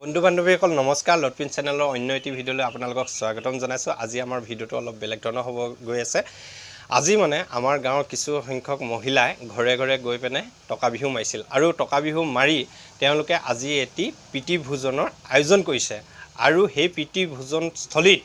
বন্ধু বান্ধৱীসকল নমস্কাৰ লটপিন চেনেলৰ অন্য এটি ভিডিঅ'লৈ আপোনালোকক স্বাগতম জনাইছোঁ। আজি আমাৰ ভিডিঅ'টো অলপ বেলেগ ধৰণৰ হ'ব গৈ আছে। আজি মানে আমাৰ গাঁৱৰ কিছু সংখ্যক মহিলাই ঘৰে ঘৰে গৈ পেনে টকা বিহু মাৰিছিল আৰু টকা বিহু মাৰি তেওঁলোকে আজি এটি প্ৰীতি ভোজনৰ আয়োজন কৰিছে আৰু সেই প্ৰীতি ভোজনস্থলীত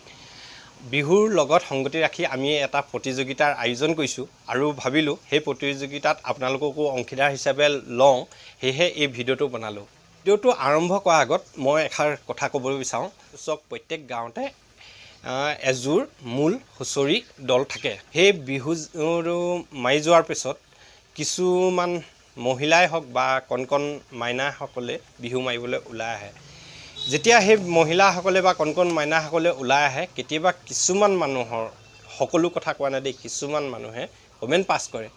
বিহুৰ লগত সংগতি ৰাখি আমি এটা প্ৰতিযোগিতাৰ আয়োজন কৰিছোঁ আৰু ভাবিলোঁ সেই প্ৰতিযোগিতাত আপোনালোককো অংশীদাৰ হিচাপে লওঁ, সেয়েহে এই ভিডিঅ'টো বনালোঁ। ভিডিঅ'টো আৰম্ভ কৰাৰ আগত মই এষাৰ কথা ক'বলৈ বিচাৰোঁ। চক প্ৰত্যেক গাঁৱতে এযোৰ মূল হুঁচৰি দল থাকে। সেই বিহু মাৰি যোৱাৰ পিছত কিছুমান মহিলাই হওক বা কণ কণ মাইনাসকলে বিহু মাৰিবলৈ ওলাই আহে। যেতিয়া সেই মহিলাসকলে বা কণ কণ মাইনাসকলে ওলাই আহে, কেতিয়াবা কিছুমান মানুহৰ, সকলো কথা কোৱা নাই দেই, কিছুমান মানুহে কমেণ্ট পাছ কৰে,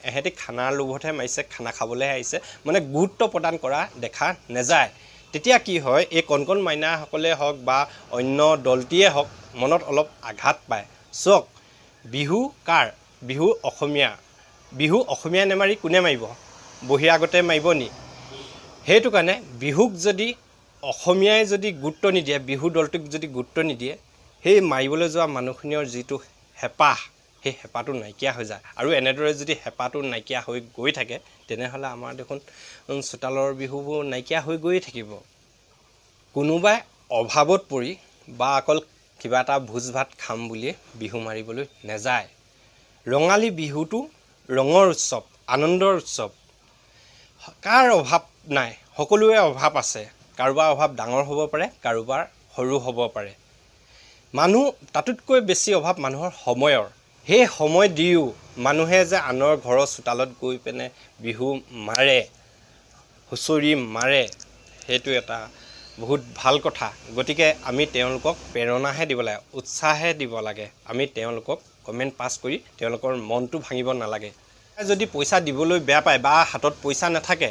এহেঁতি খানাৰ লোভতহে মাৰিছে, খানা খাবলৈ আহিছে, মানে গুৰুত্ব প্ৰদান কৰা দেখা নাযায়। তেতিয়া কি হয়, এই কণ কণ মাইনাসকলে হওক বা অন্য দলটিয়ে হওক মনত অলপ আঘাত পায়। চাওক, বিহু কাৰ? বিহু অসমীয়া। বিহু অসমীয়া নেমাৰি কোনে মাৰিব? বহিৰাগতে মাৰিব নি? সেইটো কাৰণে বিহুক যদি অসমীয়াই যদি গুৰুত্ব নিদিয়ে, বিহু দলটোক যদি গুৰুত্ব নিদিয়ে, সেই মাৰিবলৈ যোৱা মানুহখিনিৰ যিটো হেঁপাহ, সেই হেঁপাহটো নাইকিয়া হৈ যায়। আৰু এনেদৰে যদি হেঁপাহটো নাইকিয়া হৈ গৈ থাকে, তেনেহ'লে আমাৰ দেখোন চোতালৰ বিহুবোৰ নাইকিয়া হৈ গৈয়ে থাকিব। কোনোবাই অভাৱত পৰি বা অকল কিবা এটা ভোজ ভাত খাম বুলিয়ে বিহু মাৰিবলৈ নাযায়। ৰঙালী বিহুটো ৰঙৰ উৎসৱ, আনন্দৰ উৎসৱ। কাৰ অভাৱ নাই? সকলোৰে অভাৱ আছে। কাৰোবাৰ অভাৱ ডাঙৰ হ'ব পাৰে, কাৰোবাৰ সৰু হ'ব পাৰে। মানুহ তাতোতকৈ বেছি অভাৱ মানুহৰ সময়ৰ। সেই সময় দিও মানুহে যে আনৰ ঘৰৰ চোতালত গৈ পিনে বিহু মাৰে, হুঁচৰি মাৰে, সেইটো এটা বহুত ভাল কথা। গতিকে আমি তেওঁলোকক প্ৰেৰণাহে দিব লাগে, উৎসাহে দিব লাগে। আমি তেওঁলোকক কমেণ্ট পাছ কৰি তেওঁলোকৰ মনটো ভাঙিব নালাগে। যদি পইচা দিবলৈ বেয়া পায় বা হাতত পইচা নাথাকে,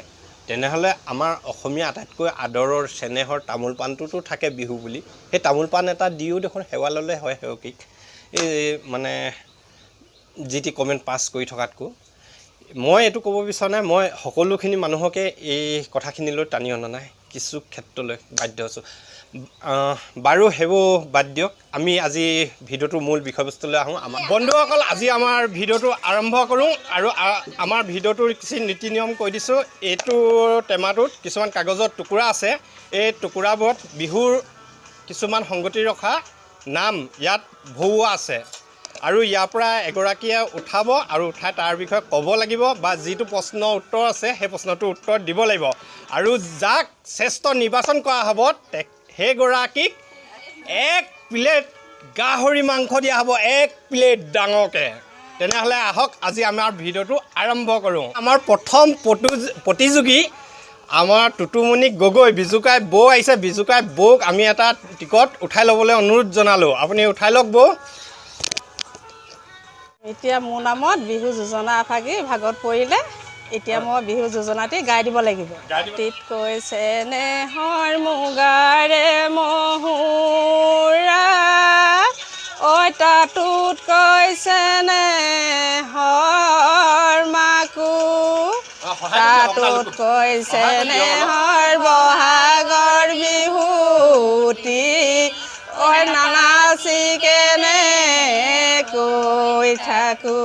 তেনেহ'লে আমাৰ অসমীয়া আটাইতকৈ আদৰৰ চেনেহৰ তামোল পাণটোতো থাকে বিহু বুলি। সেই তামোল পাণ এটা দিও দেখোন সেৱা ল'লে হয় সেৱকীক। এই মানে যি টি কমেণ্ট পাছ কৰি থকাতকৈ মই এইটো ক'ব বিচৰা নাই, মই সকলোখিনি মানুহকে এই কথাখিনিলৈ টানি অনা নাই, কিছু ক্ষেত্ৰলৈ বাধ্য হৈছোঁ। বাৰু সেইবোৰ বাদ দিয়ক, আমি আজি ভিডিঅ'টোৰ মূল বিষয়বস্তুলৈ আহোঁ। আমাৰ বন্ধুসকল, আজি আমাৰ ভিডিঅ'টো আৰম্ভ কৰোঁ আৰু আমাৰ ভিডিঅ'টোৰ কিছু নীতি নিয়ম কৈ দিছোঁ। এইটো টেমাটোত কিছুমান কাগজৰ টুকুৰা আছে। এই টুকুৰাবোৰত বিহুৰ কিছুমান সংগতি ৰখা নাম ইয়াত ভৰোৱা আছে আৰু ইয়াৰ পৰা এগৰাকীয়ে উঠাব আৰু উঠাই তাৰ বিষয়ে ক'ব লাগিব বা যিটো প্ৰশ্নৰ উত্তৰ আছে সেই প্ৰশ্নটোৰ উত্তৰ দিব লাগিব। আৰু যাক শ্ৰেষ্ঠ নিৰ্বাচন কৰা হ'ব সেইগৰাকীক 1 প্লেট গাহৰি মাংস দিয়া হ'ব, 1 প্লেট ডাঙৰকৈ। তেনেহ'লে আহক আজি আমাৰ ভিডিঅ'টো আৰম্ভ কৰোঁ। আমাৰ প্ৰথম প্ৰতিযোগী আমাৰ টুটুমণি গগৈ, বিজুকাই বৌ আহিছে। বিজুকাই বৌক আমি এটা টিকট উঠাই ল'বলৈ অনুৰোধ জনালোঁ। আপুনি উঠাই লওক বৌ। এতিয়া মোৰ নামত বিহু যোজনা এফাকি ভাগত পৰিলে, এতিয়া মই বিহু যোজনাটি গাই দিব লাগিব। তিত কৈছে নেহৰ মুগাৰে মহুৰা, ঐ তাতোত কৈছে নেহৰ মাকো, তাতোত কৈছে নেহৰ বহাগৰ বিহুটি, ঐ নানাচি কেনে কৈ থাকো।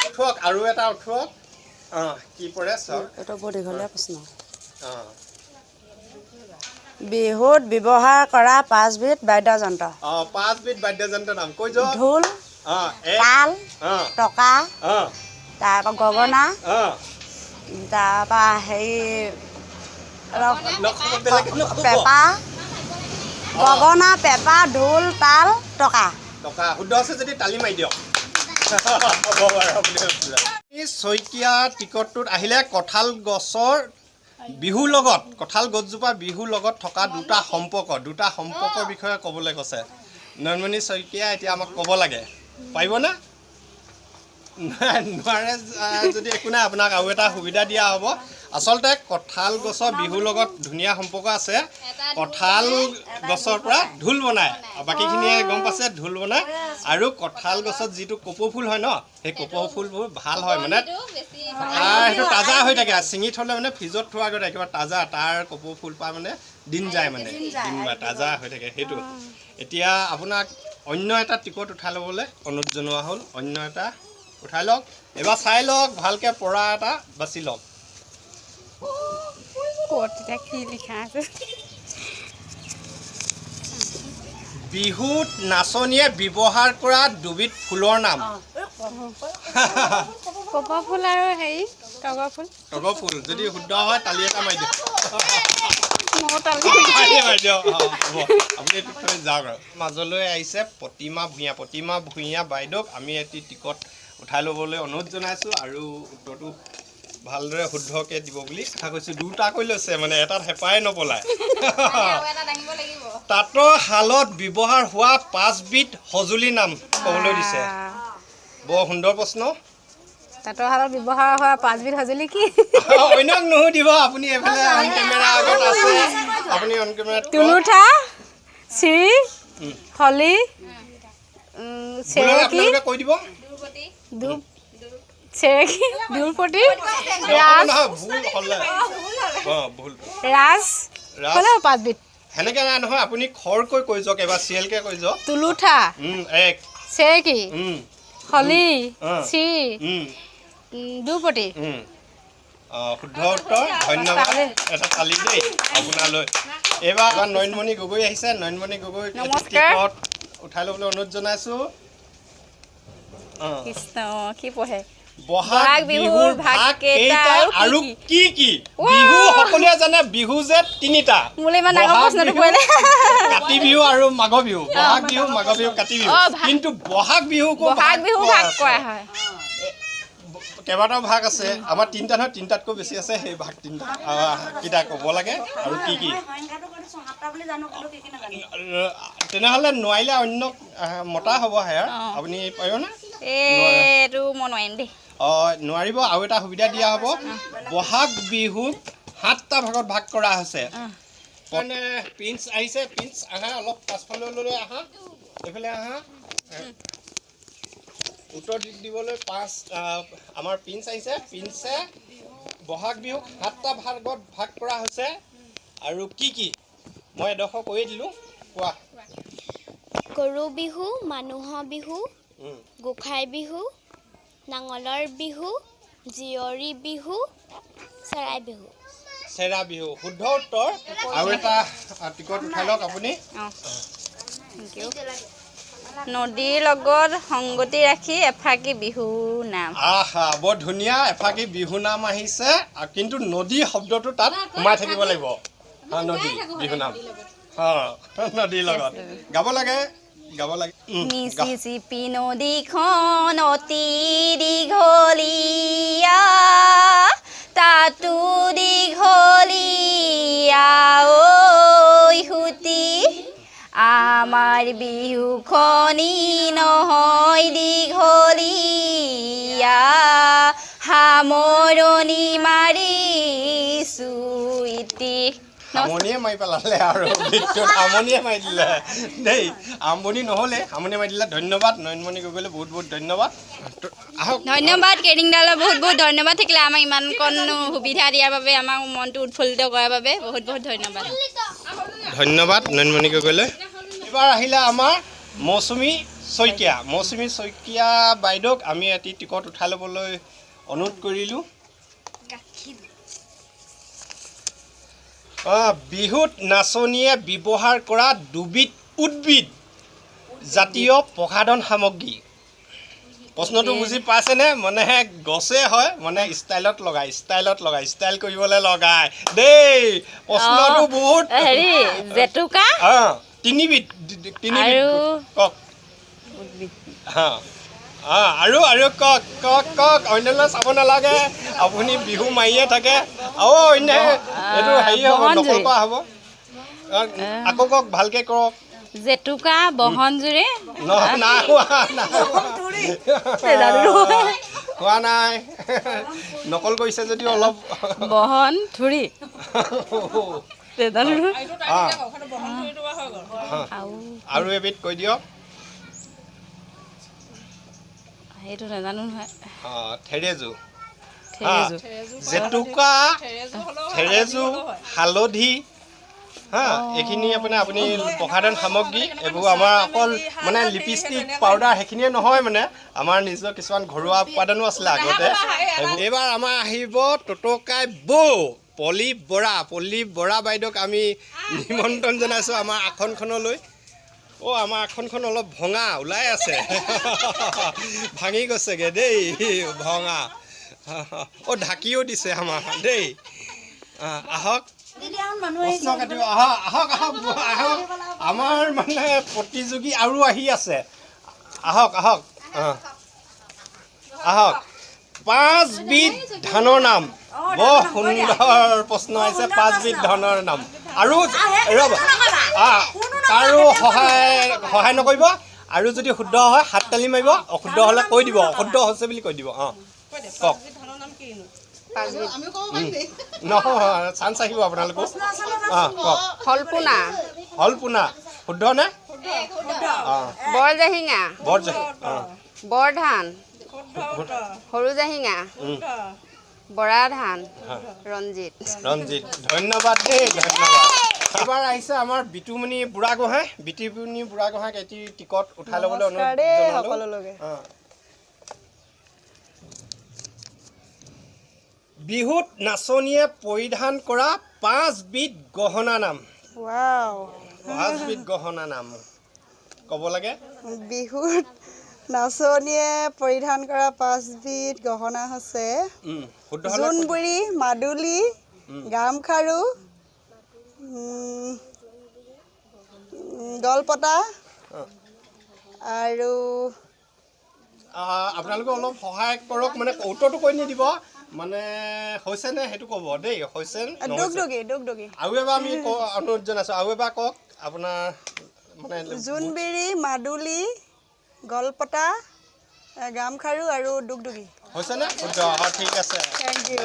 উঠক আৰু এটা উঠক। কি পৰে চাওক, এইটো বৰ দীঘলীয়া প্ৰশ্ন। বিহুত ব্যৱহাৰ কৰা 5 বিধ বাদ্যযন্ত্ৰ। 5 বিধ বাদ্যযন্ত্ৰৰ নাম কৈ যাওক। ঢোল, তাল, টকা, তাৰপৰা গগনা, তাৰপৰা হেৰি পেঁপা, গগনা, পেঁপা, ঢোল, তাল, টকা। টকা শুদ্ধ আছে যদি তালি মাৰি দিয়ক। শইকীয়া টিকটটোত আহিলে কঁঠাল গছৰ বিহুৰ লগত, কঁঠাল গছজোপা বিহুৰ লগত থকা দুটা সম্পৰ্কৰ বিষয়ে ক'বলৈ কৈছে। নয়নমণি শইকীয়া এতিয়া আমাক ক'ব লাগে, পাৰিবনে? নোৱাৰে যদি একো নাই, আপোনাক আৰু এটা সুবিধা দিয়া হ'ব। আচলতে কঁঠাল গছৰ বিহুৰ লগত ধুনীয়া সম্পৰ্ক আছে। কঁঠাল গছৰ পৰা ঢোল বনায়, বাকীখিনিয়ে গম পাইছে ঢোল বনায়। আৰু কঁঠাল গছত যিটো কপৌ ফুল হয় ন, সেই কপৌ ফুলবোৰ ভাল হয়, মানে সেইটো তাজা হৈ থাকে। ছিঙি থ'লে মানে ফ্ৰিজত থোৱাৰ আগতে একেবাৰে তাজা, তাৰ কপৌ ফুল পৰা মানে দিন যায় মানে দিন বা তাজা হৈ থাকে সেইটো এতিয়া আপোনাক অন্য এটা টিকট উঠাই ল'বলৈ অনুৰোধ জনোৱা হ'ল অন্য এটা উঠাই লওক এবাৰ চাই লওক ভালকৈ পৰা এটা বাছি লওক ক'ত এতিয়া কি লিখা আছে বিহুত নাচনীয়ে ব্যৱহাৰ কৰা দুবিধ ফুলৰ নাম কপৌ ফুল আৰু হেৰি তগৰ ফুল তগৰ ফুল যদি শুদ্ধ হয় তালি এটা মাৰি দিয়ক ময়ো তালি মাৰি দিয়ক হ'ব আপুনি এইটো থৈ যাওক আৰু মাজলৈ আহিছে প্ৰতিমা ভূঞা বাইদেউক আমি এটি টিকট উঠাই ল'বলৈ অনুৰোধ জনাইছোঁ আৰু উত্তৰটো ভালদৰে শুদ্ধকৈ দিব বুলি আশা কৰিছোঁ দুটাকৈ লৈছে মানে এটাত হেঁপাই নপলায় তাঁতৰ শালত ব্যৱহাৰ হোৱা 5 বিধ সঁজুলিৰ নাম ক'বলৈ দিছে বৰ সুন্দৰ প্ৰশ্ন তাঁতৰ শালত ব্যৱহাৰ হোৱা 5 বিধ সঁজুলি কি অন্যক নুসুধিব আপুনি এইফালে অন কেমেৰা আগত আছে আপুনি অন কেমেৰাত তুলুঠা চিৰি হলি চেৰেকী আপোনালোকে কৈ দিব চেৰেকী দুৰপতি ভুল হ'লে ভুল ৰাজ হ'লেও 5 বিধ সেনেকৈ নাই নহয় আপুনি খৰকৈ কৈ যাওক এবাৰ চিৰিয়েলকৈ কৈ যাওক তুলুঠা এক চেৰেকী হলি অঁ। চিৰি দুৰপতি শুদ্ধ উত্তৰ ধন্যবাদ এটা তালি দেই আপোনালৈ এইবাৰ নয়নমণি গগৈ আহিছে নয়নমণি গগৈ নমস্কাৰ। টিকট উঠাই ল'বলৈ অনুৰোধ জনাইছোঁ কৃষ্ণ কি পঢ়ে বহাগ বিহুৰ ভাগ কেইটা আৰু কি কি বিহু সকলোৱে জানে বিহু যে 3টা মোলৈ ইমান ডাঙৰ প্ৰশ্নটো পৰিলে কাতি বিহু আৰু মাঘ বিহু বহাগ বিহু মাঘ বিহু কাতি বিহু কিন্তু বহাগ বিহুকো বহাগ বিহু ভাগ কৰা হয় কেইবাটাও ভাগ আছে আমাৰ 3টা নহয় 3টাতকৈ বেছি আছে সেই ভাগ 3টা কিটা ক'ব লাগে আৰু কি কি তেনেহ'লে নোৱাৰিলে অন্য মতা হ'ব হেয়াৰ আপুনি পাৰিবনে এইটো মই নোৱাৰিম দেই নোৱাৰিব আৰু এটা সুবিধা দিয়া হ'ব বহাগ বিহুক 7টা ভাগত ভাগ কৰা হৈছে মানে প্ৰিন্স আহিছে প্ৰিন্স আহা অলপ পাছফাললৈ আহা এইফালে আহা উত্তৰ দিবলৈ আমাৰ প্ৰিন্স আহিছে প্ৰিন্সে বহাগ বিহুক 7টা ভাগত ভাগ কৰা হৈছে আৰু কি কি মই এডোখৰ কৈয়ে দিলোঁ কোৱা গৰু বিহু মানুহৰ বিহু গোসাই বিহু নাঙলৰ বিহু জীয়ৰী বিহু চৰাই বিহু চেৰা বিহু শুদ্ধ উত্তৰ আৰু এটা টিকট উঠাই লওক আপুনি নদীৰ লগত সংগতি ৰাখি এফাকি বিহু নাম আহা বৰ ধুনীয়া এফাকি বিহু নাম আহিছে কিন্তু নদী শব্দটো তাত সোমাই থাকিব লাগিব নদী বিহু নাম নদীৰ লগত গাব লাগে মিচিচিপি নদীখন অতি দীঘলীয়া তাতো দীঘলীয়া ঐ সুতি আমাৰ বিহুখনি নহয় দীঘলীয়া সামৰণি মাৰিছোঁ ইতি আমনিয়ে মাৰি পেলালে আৰু গীতটোত আমনিয়ে মাৰি দিলে দেই আৰম্ভণি নহ'লে আমনিয়ে মাৰি দিলে ধন্যবাদ নয়নমণি গগৈলৈ বহুত বহুত ধন্যবাদ আহক ধন্যবাদ কেৰিংডালক বহুত বহুত ধন্যবাদ থাকিলে আমাক ইমানকণ সুবিধা দিয়াৰ বাবে আমাক মনটো উৎফুল্লিত কৰাৰ বাবে বহুত বহুত ধন্যবাদ ধন্যবাদ নয়নমণি গগৈলৈ এইবাৰ আহিলে আমাৰ মৌচুমী শইকীয়া বাইদেউক আমি এটি টিকট উঠাই ল'বলৈ অনুৰোধ কৰিলোঁ বিহুত নাচনীয়ে ব্যৱহাৰ কৰা দুবিধ উদ্ভিদ জাতীয় প্ৰসাধন সামগ্ৰী প্ৰশ্নটো বুজি পাইছেনে মানে গছে হয় মানে ষ্টাইল কৰিবলৈ লগায় দেই প্ৰশ্নটো বহুত হেৰি জেতুকা তিনিবিধ কওক আৰু কক অন্যলৈ চাব নালাগে আপুনি বিহু মাৰিয়ে থাকে অন্য এইটো হেৰি হ'ব নকল কৰা হ'ব আকৌ কওক ভালকৈ কৰক জেতুকা বহনজুৰি নাই হোৱা নাই নকল কৰিছে যদিও অলপ বহন ধুৰি আৰু এবিধ কৈ দিয়ক সেইটো নাজানো নহয় থেৰেজু জেতুকা থেৰেজু হালধি হা এইখিনি আপুনি প্ৰসাধন সামগ্ৰী এইবোৰ আমাৰ অকল মানে লিপষ্টিক পাউডাৰ সেইখিনিয়ে নহয় মানে আমাৰ নিজৰ কিছুমান ঘৰুৱা উৎপাদনো আছিলে আগতে এইবাৰ আমাৰ আহিব টটকাই বৌ পল্লী বৰা বাইদেউক আমি নিমন্ত্ৰণ জনাইছোঁ আমাৰ আসনখনলৈ আমাৰ আসনখন অলপ ভঙা ওলাই আছে ভাঙি গৈছেগৈ দেই ভঙা ঢাকিও দিছে আমাৰ দেই আহক প্ৰশ্ন কাটিব আহক আমাৰ মানে প্ৰতিযোগী আৰু আহি আছে আহক 5 বিধ ধানৰ নাম বৰ সুন্দৰ প্ৰশ্ন আহিছে 5 বিধ ধানৰ নাম আৰু ৰ'ব আৰু সহায় নকৰিব আৰু যদি শুদ্ধ হয় হাত তালি মাৰিব অশুদ্ধ হ'লে কৈ দিব অশুদ্ধ হৈছে বুলি কৈ দিব কওক নহয় চান্স আহিব আপোনালোকৰ কওক হলপোনা শুদ্ধ নে বৰজাহিঙা বৰধান সৰু জাহিঙা বৰা ধান ৰঞ্জিত ধন্যবাদ দেই ধন্যবাদ এবাৰ আহিছে আমাৰ বিতুমণি বুঢ়াগোহাঁইক এটি টিকট উঠাই ল'বলৈ অনুৰোধ সকলোকে বিহুত নাচনীয়ে পৰিধান কৰা 5 বিধ গহনা নাম 5 বিধ গহনা নাম ক'ব লাগে বিহুত নাচনীয়ে পৰিধান কৰা 5 বিধ গহনা হৈছে জোনবুৰি মাদুলি গামখাৰু গলপতা আৰু আপোনালোকে অলপ সহায় কৰক মানে উত্তৰটো কৈ নিদিব মানে হৈছে নে সেইটো ক'ব দেই হৈছে দুগদুগী আৰু এবাৰ আমি অনুৰোধ জনাইছোঁ আৰু এবাৰ কওক আপোনাৰ মানে জোনবিৰি মাদুলি গলপতা গামখাৰু আৰু দুগদুগী হৈছেনে ঠিক আছে থেংক ইউ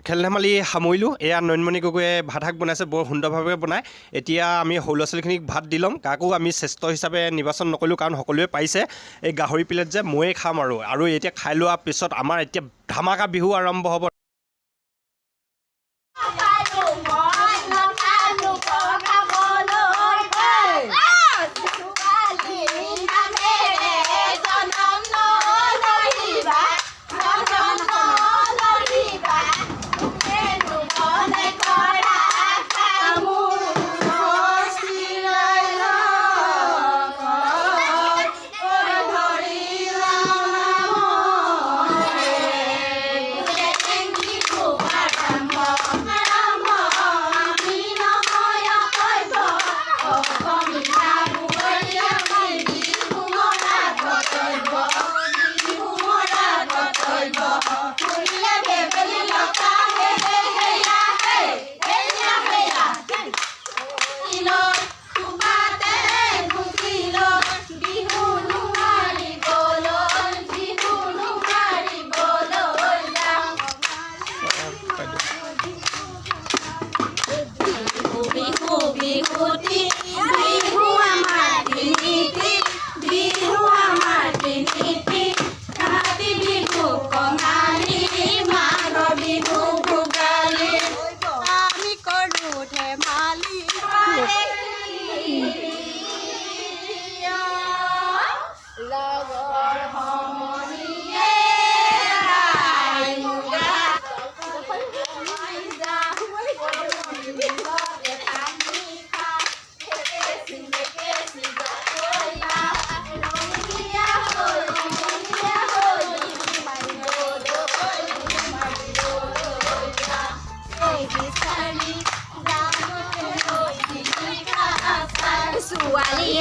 খেল ধেমালি সামৰিলোঁ এয়া নয়নমণি গগৈয়ে ভাত শাক বনাইছে বৰ সুন্দৰভাৱে বনায় এতিয়া আমি সৰু ল'ৰা ছোৱালীখিনিক ভাত দি ল'ম কাকো আমি শ্ৰেষ্ঠ হিচাপে নিৰ্বাচন নকৰিলোঁ কাৰণ সকলোৱে পাৰিছে এই গাহৰি প্লেট যে ময়ে খাম আৰু এতিয়া খাই লোৱাৰ পিছত আমাৰ এতিয়া ধামাকা বিহু আৰম্ভ হ'ব ছোৱালী